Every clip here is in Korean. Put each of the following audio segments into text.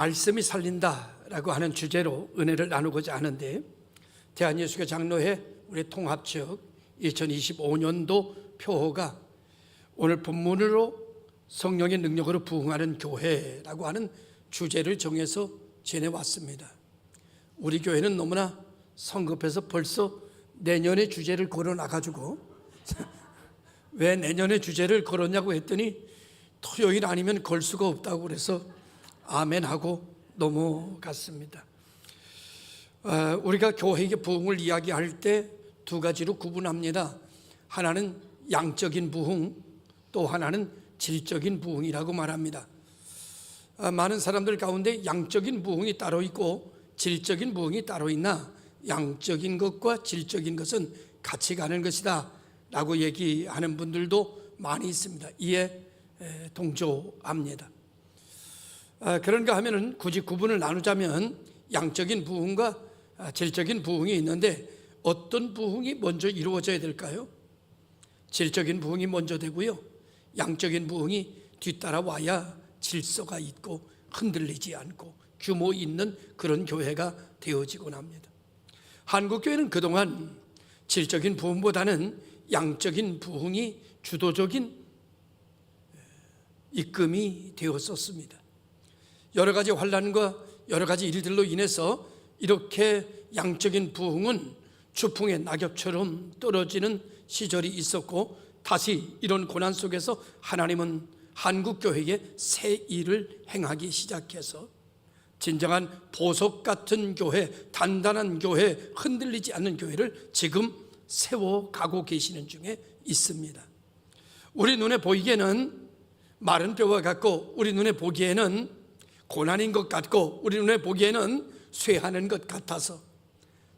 말씀이 살린다라고 하는 주제로 은혜를 나누고자 하는데, 대한예수교 장로회 우리 통합측 2025년도 표어가 오늘 본문으로 성령의 능력으로 부흥하는 교회라고 하는 주제를 정해서 지내왔습니다. 우리 교회는 너무나 성급해서 벌써 내년의 주제를 걸어놔가지고 왜 내년의 주제를 걸었냐고 했더니 토요일 아니면 걸 수가 없다고 그래서 아멘하고 넘어갔습니다. 우리가 교회의 부흥을 이야기할 때 두 가지로 구분합니다. 하나는 양적인 부흥, 또 하나는 질적인 부흥이라고 말합니다. 많은 사람들 가운데 양적인 부흥이 따로 있고 질적인 부흥이 따로 있나, 양적인 것과 질적인 것은 같이 가는 것이다 라고 얘기하는 분들도 많이 있습니다. 이에 동조합니다. 그런가 하면은 굳이 구분을 나누자면 양적인 부흥과 질적인 부흥이 있는데, 어떤 부흥이 먼저 이루어져야 될까요? 질적인 부흥이 먼저 되고요, 양적인 부흥이 뒤따라와야 질서가 있고 흔들리지 않고 규모 있는 그런 교회가 되어지곤 합니다. 한국교회는 그동안 질적인 부흥보다는 양적인 부흥이 주도적인 입금이 되었었습니다. 여러 가지 환난과 여러 가지 일들로 인해서 이렇게 양적인 부흥은 추풍의 낙엽처럼 떨어지는 시절이 있었고, 다시 이런 고난 속에서 하나님은 한국교회에 새 일을 행하기 시작해서 진정한 보석 같은 교회, 단단한 교회, 흔들리지 않는 교회를 지금 세워가고 계시는 중에 있습니다. 우리 눈에 보이기에는 마른 뼈와 같고, 우리 눈에 보기에는 고난인 것 같고, 우리 눈에 보기에는 쇠하는 것 같아서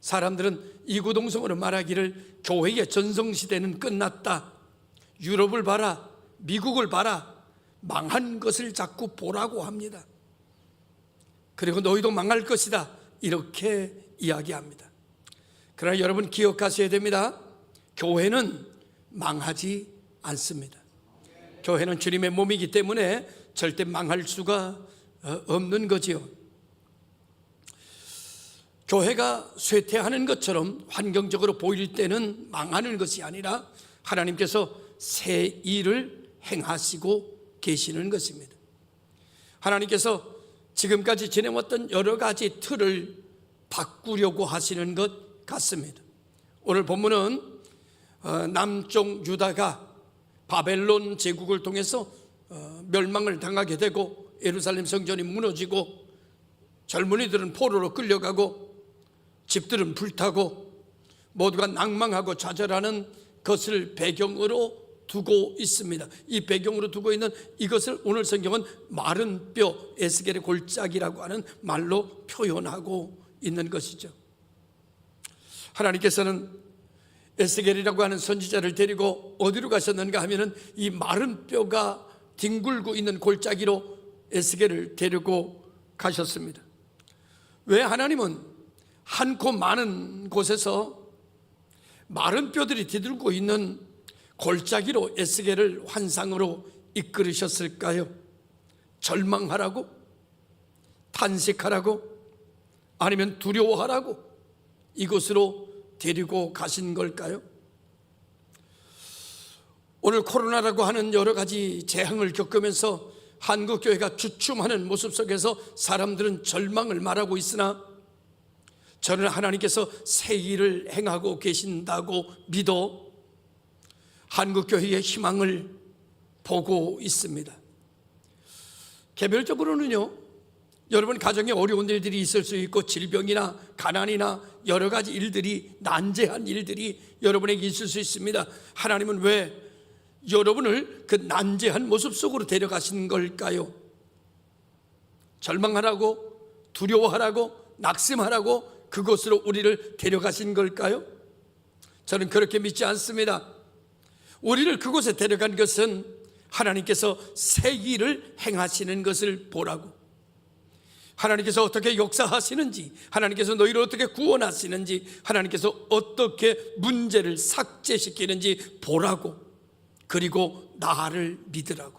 사람들은 이구동성으로 말하기를 교회의 전성시대는 끝났다, 유럽을 봐라, 미국을 봐라, 망한 것을 자꾸 보라고 합니다. 그리고 너희도 망할 것이다, 이렇게 이야기합니다. 그러나 여러분 기억하셔야 됩니다. 교회는 망하지 않습니다. 교회는 주님의 몸이기 때문에 절대 망할 수가 없는 거지요. 교회가 쇠퇴하는 것처럼 환경적으로 보일 때는 망하는 것이 아니라 하나님께서 새 일을 행하시고 계시는 것입니다. 하나님께서 지금까지 지내왔던 여러 가지 틀을 바꾸려고 하시는 것 같습니다. 오늘 본문은 남쪽 유다가 바벨론 제국을 통해서 멸망을 당하게 되고, 예루살렘 성전이 무너지고, 젊은이들은 포로로 끌려가고, 집들은 불타고, 모두가 낭망하고 좌절하는 것을 배경으로 두고 있습니다. 이 배경으로 두고 있는 이것을 오늘 성경은 마른 뼈, 에스겔의 골짜기라고 하는 말로 표현하고 있는 것이죠. 하나님께서는 에스겔이라고 하는 선지자를 데리고 어디로 가셨는가 하면은 이 마른 뼈가 뒹굴고 있는 골짜기로 에스겔을 데리고 가셨습니다. 왜 하나님은 한코 많은 곳에서 마른 뼈들이 뒤들고 있는 골짜기로 에스겔을 환상으로 이끌으셨을까요? 절망하라고? 탄식하라고? 아니면 두려워하라고 이곳으로 데리고 가신 걸까요? 오늘 코로나라고 하는 여러 가지 재앙을 겪으면서 한국교회가 주춤하는 모습 속에서 사람들은 절망을 말하고 있으나, 저는 하나님께서 새 일을 행하고 계신다고 믿어 한국교회의 희망을 보고 있습니다. 개별적으로는요, 여러분 가정에 어려운 일들이 있을 수 있고, 질병이나 가난이나 여러 가지 일들이, 난제한 일들이 여러분에게 있을 수 있습니다. 하나님은 왜 여러분을 그 난제한 모습 속으로 데려가신 걸까요? 절망하라고, 두려워하라고, 낙심하라고 그곳으로 우리를 데려가신 걸까요? 저는 그렇게 믿지 않습니다. 우리를 그곳에 데려간 것은 하나님께서 새 일을 행하시는 것을 보라고, 하나님께서 어떻게 역사하시는지, 하나님께서 너희를 어떻게 구원하시는지, 하나님께서 어떻게 문제를 삭제시키는지 보라고, 그리고 나를 믿으라고.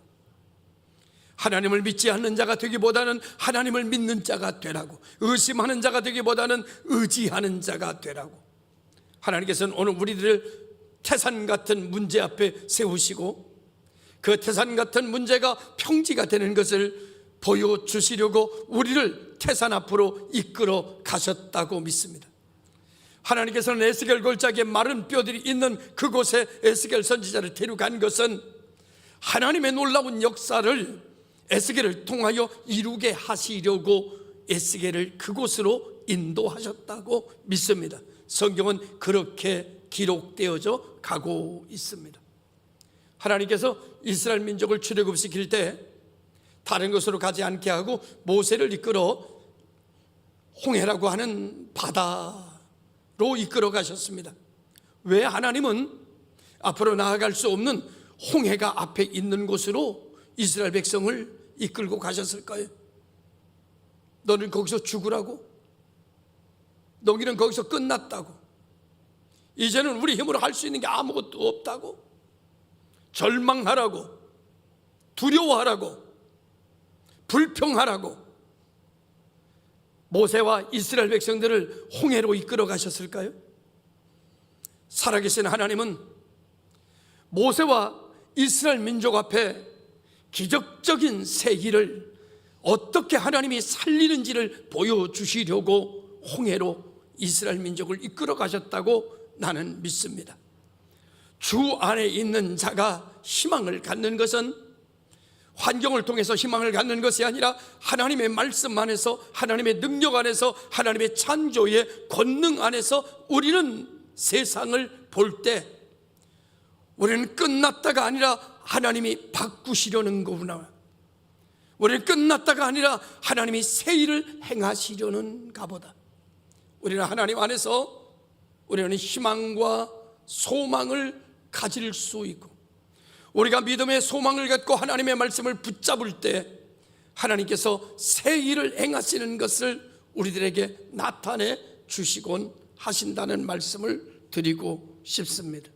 하나님을 믿지 않는 자가 되기보다는 하나님을 믿는 자가 되라고, 의심하는 자가 되기보다는 의지하는 자가 되라고. 하나님께서는 오늘 우리들을 태산 같은 문제 앞에 세우시고 그 태산 같은 문제가 평지가 되는 것을 보여주시려고 우리를 태산 앞으로 이끌어 가셨다고 믿습니다. 하나님께서는 에스겔 골짜기에 마른 뼈들이 있는 그곳에 에스겔 선지자를 데려간 것은 하나님의 놀라운 역사를 에스겔을 통하여 이루게 하시려고 에스겔을 그곳으로 인도하셨다고 믿습니다. 성경은 그렇게 기록되어져 가고 있습니다. 하나님께서 이스라엘 민족을 출애굽시킬 때 다른 곳으로 가지 않게 하고 모세를 이끌어 홍해라고 하는 바다로 이끌어 가셨습니다. 왜 하나님은 앞으로 나아갈 수 없는 홍해가 앞에 있는 곳으로 이스라엘 백성을 이끌고 가셨을까요? 너는 거기서 죽으라고? 너희는 거기서 끝났다고? 이제는 우리 힘으로 할 수 있는 게 아무것도 없다고? 절망하라고? 두려워하라고? 불평하라고? 모세와 이스라엘 백성들을 홍해로 이끌어 가셨을까요? 살아계신 하나님은 모세와 이스라엘 민족 앞에 기적적인 새 길을 어떻게 하나님이 살리는지를 보여주시려고 홍해로 이스라엘 민족을 이끌어 가셨다고 나는 믿습니다. 주 안에 있는 자가 희망을 갖는 것은 환경을 통해서 희망을 갖는 것이 아니라 하나님의 말씀 안에서, 하나님의 능력 안에서, 하나님의 창조의 권능 안에서 우리는 세상을 볼 때 우리는 끝났다가 아니라 하나님이 바꾸시려는 거구나, 우리는 끝났다가 아니라 하나님이 새 일을 행하시려는가 보다. 우리는 하나님 안에서 우리는 희망과 소망을 가질 수 있고, 우리가 믿음의 소망을 갖고 하나님의 말씀을 붙잡을 때 하나님께서 새 일을 행하시는 것을 우리들에게 나타내 주시곤 하신다는 말씀을 드리고 싶습니다.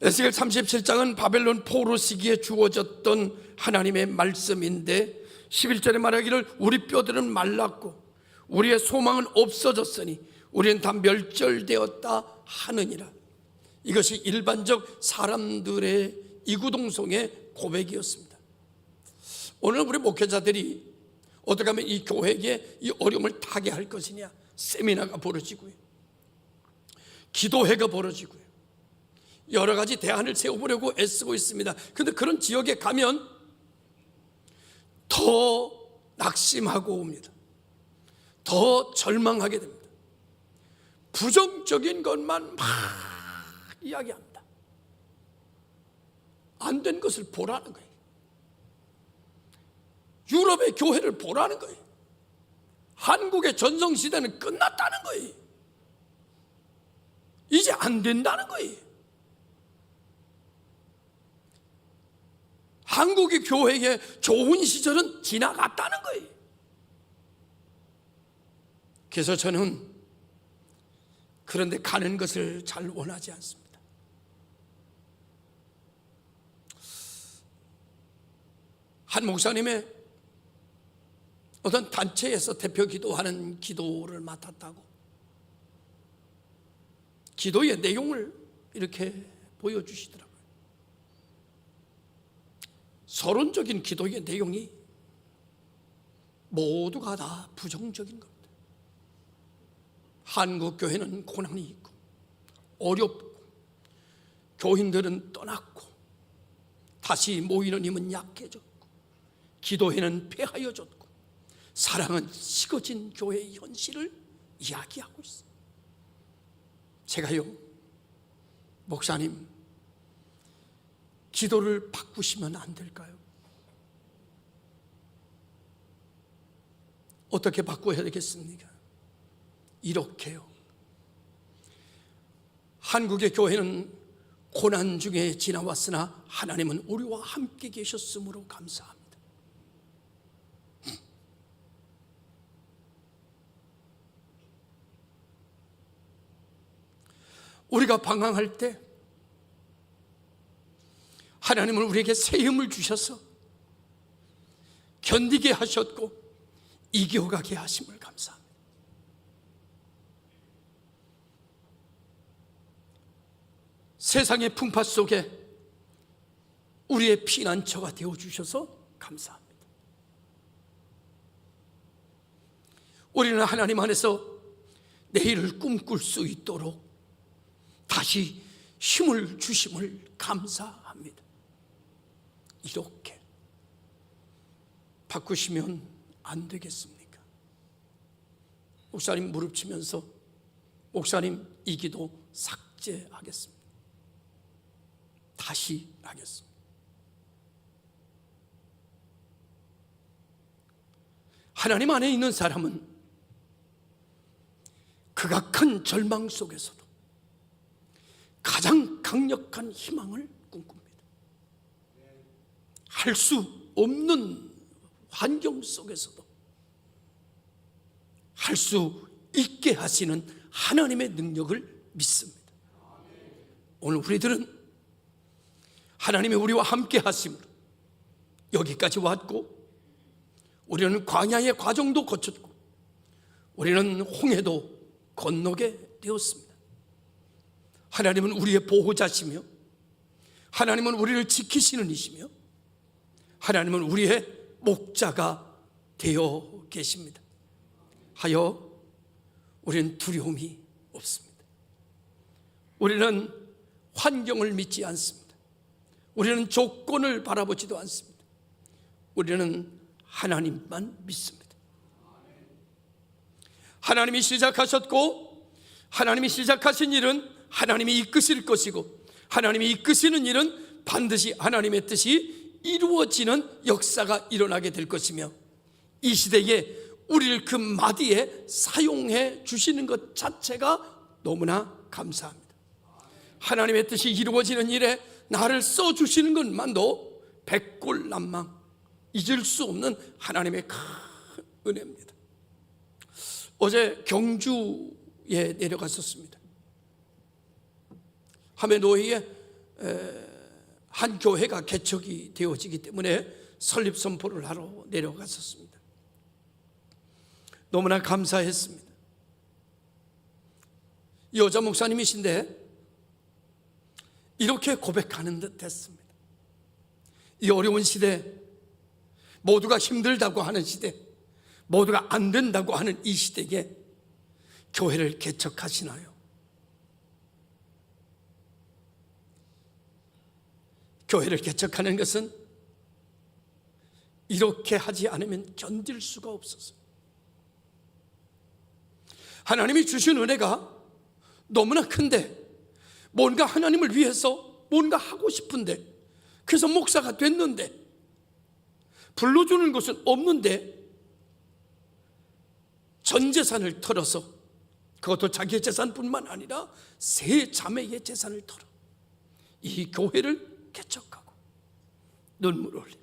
에스겔 37장은 바벨론 포로 시기에 주어졌던 하나님의 말씀인데 11절에 말하기를 우리 뼈들은 말랐고 우리의 소망은 없어졌으니 우리는 다 멸절되었다 하느니라. 이것이 일반적 사람들의 이구동성의 고백이었습니다. 오늘 우리 목회자들이 어떻게 하면 이 교회에 이 어려움을 타게 할 것이냐, 세미나가 벌어지고요, 기도회가 벌어지고요, 여러 가지 대안을 세워보려고 애쓰고 있습니다. 그런데 그런 지역에 가면 더 낙심하고 옵니다. 더 절망하게 됩니다. 부정적인 것만 막 이야기합니다. 안 된 것을 보라는 거예요. 유럽의 교회를 보라는 거예요. 한국의 전성시대는 끝났다는 거예요. 이제 안 된다는 거예요. 한국의 교회의 좋은 시절은 지나갔다는 거예요. 그래서 저는 그런데 가는 것을 잘 원하지 않습니다. 한 목사님의 어떤 단체에서 대표 기도하는 기도를 맡았다고 기도의 내용을 이렇게 보여주시더라고요. 서론적인 기도의 내용이 모두가 다 부정적인 겁니다. 한국 교회는 고난이 있고 어렵고 교인들은 떠났고 다시 모이는 힘은 약해졌고 기도회는 폐하여졌고 사랑은 식어진 교회의 현실을 이야기하고 있습니다. 제가요, 목사님, 기도를 바꾸시면 안 될까요? 어떻게 바꿔야 되겠습니까? 이렇게요. 한국의 교회는 고난 중에 지나왔으나 하나님은 우리와 함께 계셨으므로 감사합니다. 우리가 방황할 때 하나님은 우리에게 새 힘을 주셔서 견디게 하셨고 이겨가게 하심을 감사합니다. 세상의 풍파 속에 우리의 피난처가 되어주셔서 감사합니다. 우리는 하나님 안에서 내일을 꿈꿀 수 있도록 다시 힘을 주심을 감사합니다. 이렇게 바꾸시면 안 되겠습니까? 목사님 무릎 치면서 목사님 이 기도 삭제하겠습니다. 다시 하겠습니다. 하나님 안에 있는 사람은 극악한 절망 속에서도 가장 강력한 희망을 꿈꿉니다. 할 수 없는 환경 속에서도 할 수 있게 하시는 하나님의 능력을 믿습니다. 오늘 우리들은 하나님이 우리와 함께 하심으로 여기까지 왔고, 우리는 광야의 과정도 거쳤고, 우리는 홍해도 건너게 되었습니다. 하나님은 우리의 보호자시며, 하나님은 우리를 지키시는 이시며, 하나님은 우리의 목자가 되어 계십니다. 하여 우리는 두려움이 없습니다. 우리는 환경을 믿지 않습니다. 우리는 조건을 바라보지도 않습니다. 우리는 하나님만 믿습니다. 하나님이 시작하셨고, 하나님이 시작하신 일은 하나님이 이끄실 것이고, 하나님이 이끄시는 일은 반드시 하나님의 뜻이 이루어지는 역사가 일어나게 될 것이며, 이 시대에 우리를 그 마디에 사용해 주시는 것 자체가 너무나 감사합니다. 하나님의 뜻이 이루어지는 일에 나를 써주시는 것만도 백골난망, 잊을 수 없는 하나님의 큰 은혜입니다. 어제 경주에 내려갔었습니다. 하메노이에 한 교회가 개척이 되어지기 때문에 설립 선포를 하러 내려갔었습니다. 너무나 감사했습니다. 여자 목사님이신데 이렇게 고백하는 듯 했습니다. 이 어려운 시대, 모두가 힘들다고 하는 시대, 모두가 안 된다고 하는 이 시대에 교회를 개척하시나요? 교회를 개척하는 것은 이렇게 하지 않으면 견딜 수가 없었어요. 하나님이 주신 은혜가 너무나 큰데, 뭔가 하나님을 위해서 뭔가 하고 싶은데, 그래서 목사가 됐는데, 불러주는 것은 없는데 전 재산을 털어서, 그것도 자기의 재산뿐만 아니라 세 자매의 재산을 털어 이 교회를 개척하고 눈물을 흘리며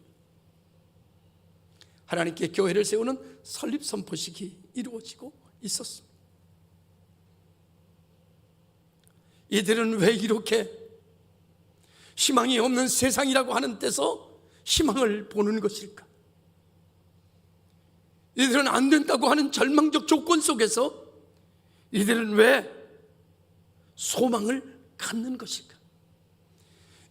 하나님께 교회를 세우는 설립 선포식이 이루어지고 있었습니다. 이들은 왜 이렇게 희망이 없는 세상이라고 하는 데서 희망을 보는 것일까? 이들은 안 된다고 하는 절망적 조건 속에서 이들은 왜 소망을 갖는 것일까?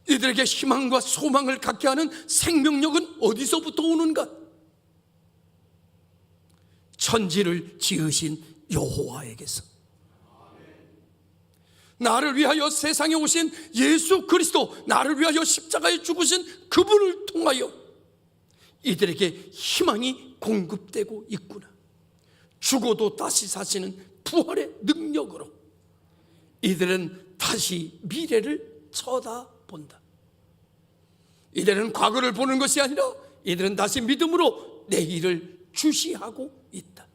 이들에게 희망과 소망을 갖게 하는 생명력은 어디서부터 오는가? 천지를 지으신 여호와에게서, 나를 위하여 세상에 오신 예수 그리스도, 나를 위하여 십자가에 죽으신 그분을 통하여 이들에게 희망이 공급되고 있구나. 죽어도 다시 사시는 부활의 능력으로 이들은 다시 미래를 쳐다본다. 이들은 과거를 보는 것이 아니라 이들은 다시 믿음으로 내일을 주시하고 있다.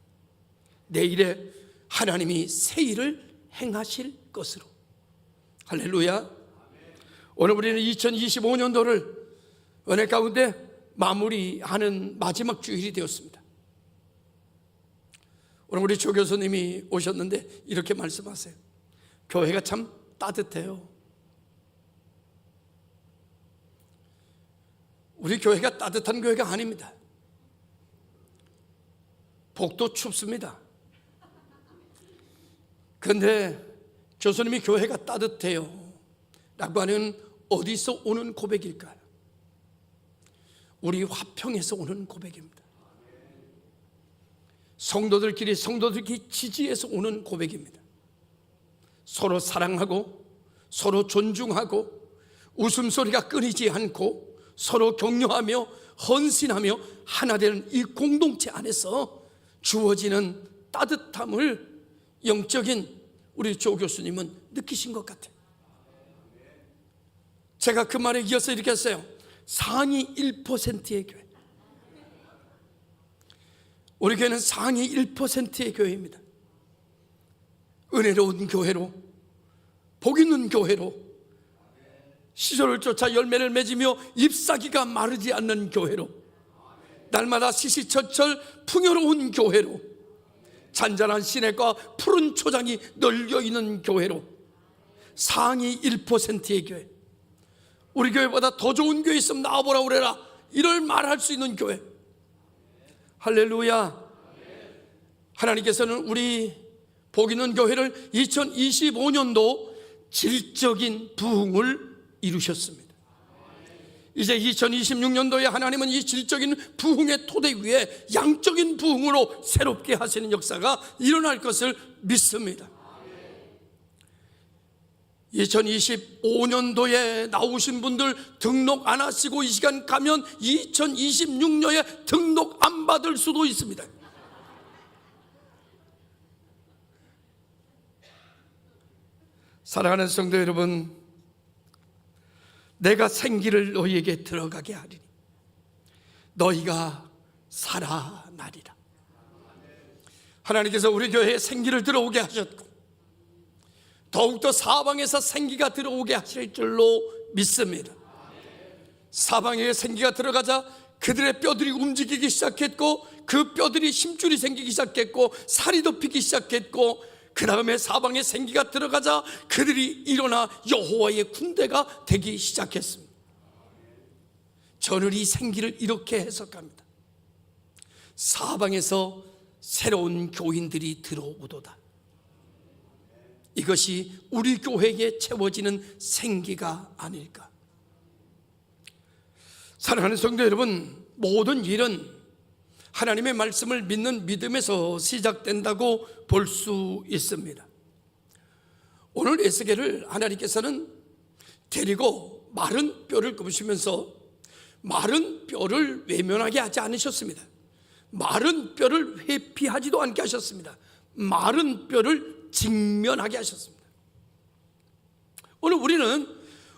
내일에 하나님이 새 일을 행하실 것으로. 할렐루야. 오늘 우리는 2025년도를 은혜 가운데 마무리하는 마지막 주일이 되었습니다. 오늘 우리 조 교수님이 오셨는데 이렇게 말씀하세요. 교회가 참 따뜻해요. 우리 교회가 따뜻한 교회가 아닙니다. 복도 춥습니다. 그런데 교수님이 교회가 따뜻해요 라고 하는 어디서 오는 고백일까요? 우리 화평에서 오는 고백입니다. 성도들끼리 지지해서 오는 고백입니다. 서로 사랑하고 서로 존중하고 웃음소리가 끊이지 않고 서로 격려하며 헌신하며 하나 되는 이 공동체 안에서 주어지는 따뜻함을 영적인 우리 조 교수님은 느끼신 것 같아요. 제가 그 말에 이어서 이렇게 했어요. 상위 1%의 교회. 우리 교회는 상위 1%의 교회입니다. 은혜로운 교회로, 복 있는 교회로, 시절을 쫓아 열매를 맺으며 잎사귀가 마르지 않는 교회로, 날마다 시시철철 풍요로운 교회로, 잔잔한 시내과 푸른 초장이 널려있는 교회로, 상위 1%의 교회. 우리 교회보다 더 좋은 교회 있으면 나와보라 그래라, 이럴 말할 수 있는 교회. 할렐루야. 하나님께서는 우리 복 있는 교회를 2025년도 질적인 부흥을 이루셨습니다. 이제 2026년도에 하나님은 이 질적인 부흥의 토대 위에 양적인 부흥으로 새롭게 하시는 역사가 일어날 것을 믿습니다. 2025년도에 나오신 분들 등록 안 하시고 이 시간 가면 2026년에 등록 안 받을 수도 있습니다. 사랑하는 성도 여러분, 내가 생기를 너희에게 들어가게 하리니 너희가 살아나리라. 하나님께서 우리 교회에 생기를 들어오게 하셨고 더욱더 사방에서 생기가 들어오게 하실 줄로 믿습니다. 사방에 생기가 들어가자 그들의 뼈들이 움직이기 시작했고 그 뼈들이 힘줄이 생기기 시작했고 살이 덮이기 시작했고 그 다음에 사방에 생기가 들어가자 그들이 일어나 여호와의 군대가 되기 시작했습니다. 저는 이 생기를 이렇게 해석합니다. 사방에서 새로운 교인들이 들어오도다. 이것이 우리 교회에 채워지는 생기가 아닐까. 사랑하는 성도 여러분, 모든 일은 하나님의 말씀을 믿는 믿음에서 시작된다고 볼 수 있습니다. 오늘 에스겔을 하나님께서는 데리고 마른 뼈를 꼽으시면서 마른 뼈를 외면하게 하지 않으셨습니다. 마른 뼈를 회피하지도 않게 하셨습니다. 마른 뼈를 직면하게 하셨습니다. 오늘 우리는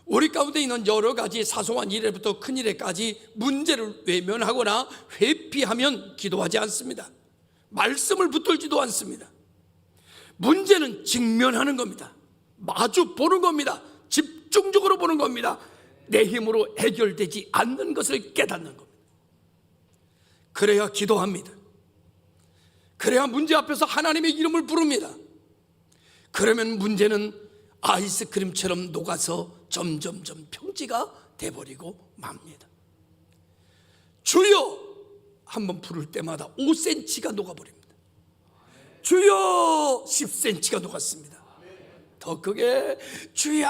우리 가운데 있는 여러 가지 사소한 일에부터 큰 일에까지 문제를 외면하거나 회피하면 기도하지 않습니다. 말씀을 붙들지도 않습니다. 문제는 직면하는 겁니다. 마주 보는 겁니다. 집중적으로 보는 겁니다. 내 힘으로 해결되지 않는 것을 깨닫는 겁니다. 그래야 기도합니다. 그래야 문제 앞에서 하나님의 이름을 부릅니다. 그러면 문제는 아이스크림처럼 녹아서 점점점 평지가 돼버리고 맙니다. 주여 한번 부를 때마다 5cm가 녹아버립니다. 주여 10cm가 녹았습니다. 더 크게 주여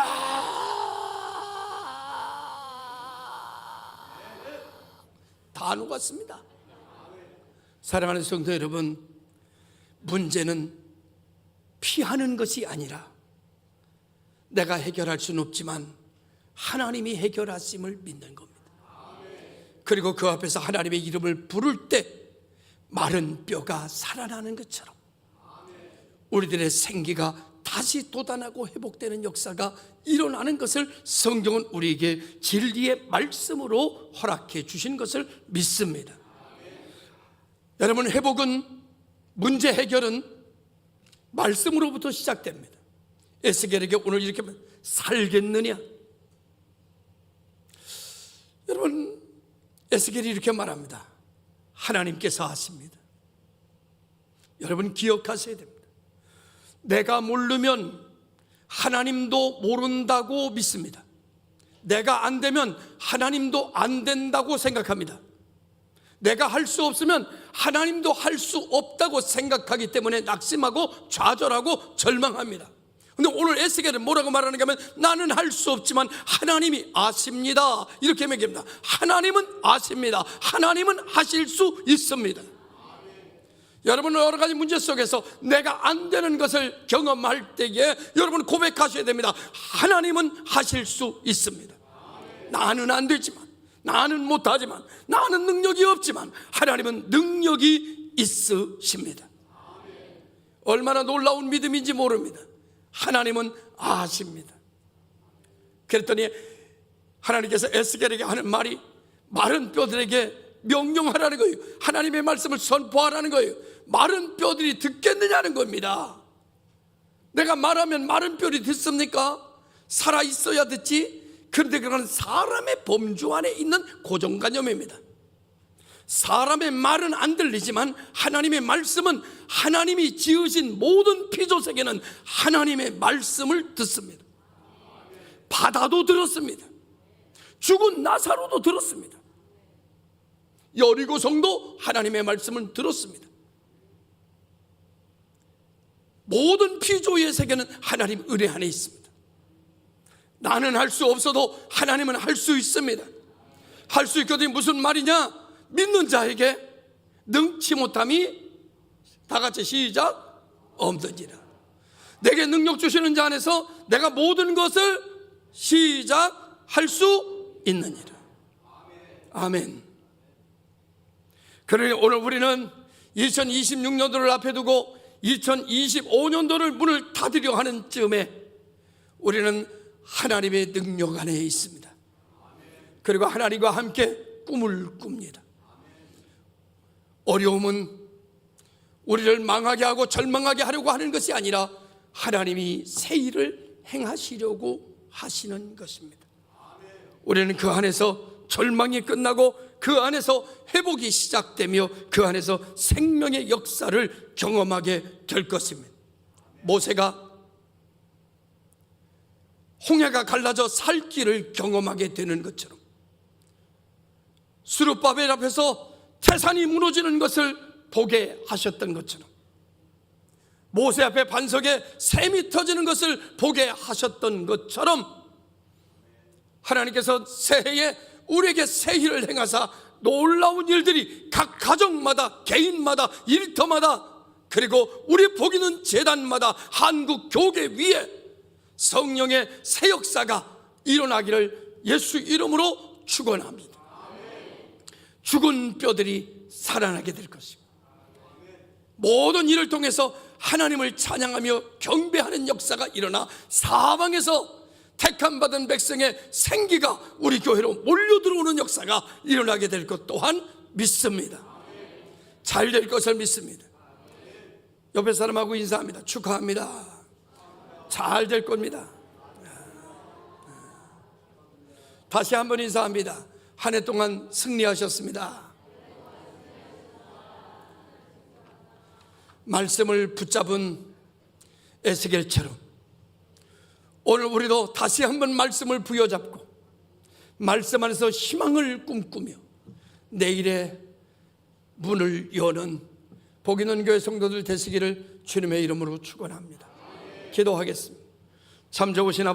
다 녹았습니다. 사랑하는 성도 여러분, 문제는 피하는 것이 아니라 내가 해결할 수는 없지만 하나님이 해결하심을 믿는 겁니다. 그리고 그 앞에서 하나님의 이름을 부를 때 마른 뼈가 살아나는 것처럼 우리들의 생기가 다시 돋아나고 회복되는 역사가 일어나는 것을 성경은 우리에게 진리의 말씀으로 허락해 주신 것을 믿습니다. 여러분, 회복은, 문제 해결은 말씀으로부터 시작됩니다. 에스겔에게 오늘 이렇게 살겠느냐? 여러분, 에스겔이 이렇게 말합니다. 하나님께서 하십니다. 여러분 기억하셔야 됩니다. 내가 모르면 하나님도 모른다고 믿습니다. 내가 안 되면 하나님도 안 된다고 생각합니다. 내가 할 수 없으면 하나님도 할 수 없다고 생각하기 때문에 낙심하고 좌절하고 절망합니다. 근데 오늘 에스겔은 뭐라고 말하는가 하면 나는 할 수 없지만 하나님이 아십니다. 이렇게 얘기합니다. 하나님은 아십니다. 하나님은 하실 수 있습니다. 여러분은 여러 가지 문제 속에서 내가 안 되는 것을 경험할 때에 여러분 고백하셔야 됩니다. 하나님은 하실 수 있습니다. 나는 안 되지만, 나는 못하지만, 나는 능력이 없지만 하나님은 능력이 있으십니다. 얼마나 놀라운 믿음인지 모릅니다. 하나님은 아십니다. 그랬더니 하나님께서 에스겔에게 하는 말이 마른 뼈들에게 명령하라는 거예요. 하나님의 말씀을 선포하라는 거예요. 마른 뼈들이 듣겠느냐는 겁니다. 내가 말하면 마른 뼈들이 듣습니까? 살아있어야 듣지. 그런데 그건 사람의 범주 안에 있는 고정관념입니다. 사람의 말은 안 들리지만 하나님의 말씀은 하나님이 지으신 모든 피조세계는 하나님의 말씀을 듣습니다. 바다도 들었습니다. 죽은 나사로도 들었습니다. 여리고성도 하나님의 말씀을 들었습니다. 모든 피조의 세계는 하나님 은혜 안에 있습니다. 나는 할 수 없어도 하나님은 할 수 있습니다. 할 수 있거든요. 무슨 말이냐? 믿는 자에게 능치 못함이 다 같이 시작 없느니라. 내게 능력 주시는 자 안에서 내가 모든 것을 시작할 수 있느니라. 아멘. 그러니 오늘 우리는 2026년도를 앞에 두고 2025년도를 문을 닫으려 하는 즈음에 우리는 하나님의 능력 안에 있습니다. 그리고 하나님과 함께 꿈을 꿉니다. 어려움은 우리를 망하게 하고 절망하게 하려고 하는 것이 아니라 하나님이 새 일을 행하시려고 하시는 것입니다. 우리는 그 안에서 절망이 끝나고 그 안에서 회복이 시작되며 그 안에서 생명의 역사를 경험하게 될 것입니다. 모세가 홍해가 갈라져 살 길을 경험하게 되는 것처럼 스룹바벨 앞에서 태산이 무너지는 것을 보게 하셨던 것처럼 모세 앞에 반석에 샘이 터지는 것을 보게 하셨던 것처럼 하나님께서 새해에 우리에게 새 일을 행하사 놀라운 일들이 각 가정마다 개인마다 일터마다 그리고 우리 복이는 재단마다 한국 교회 위에 성령의 새 역사가 일어나기를 예수 이름으로 축원합니다. 죽은 뼈들이 살아나게 될 것입니다. 모든 일을 통해서 하나님을 찬양하며 경배하는 역사가 일어나 사방에서 택함받은 백성의 생기가 우리 교회로 몰려들어오는 역사가 일어나게 될 것 또한 믿습니다. 잘 될 것을 믿습니다. 옆에 사람하고 인사합니다. 축하합니다. 잘 될 겁니다. 다시 한번 인사합니다. 한 해 동안 승리하셨습니다. 말씀을 붙잡은 에스겔처럼 오늘 우리도 다시 한번 말씀을 부여잡고 말씀 안에서 희망을 꿈꾸며 내일의 문을 여는 복 있는 교회 성도들 되시기를 주님의 이름으로 축원합니다. 기도하겠습니다. 참 좋으신 아버지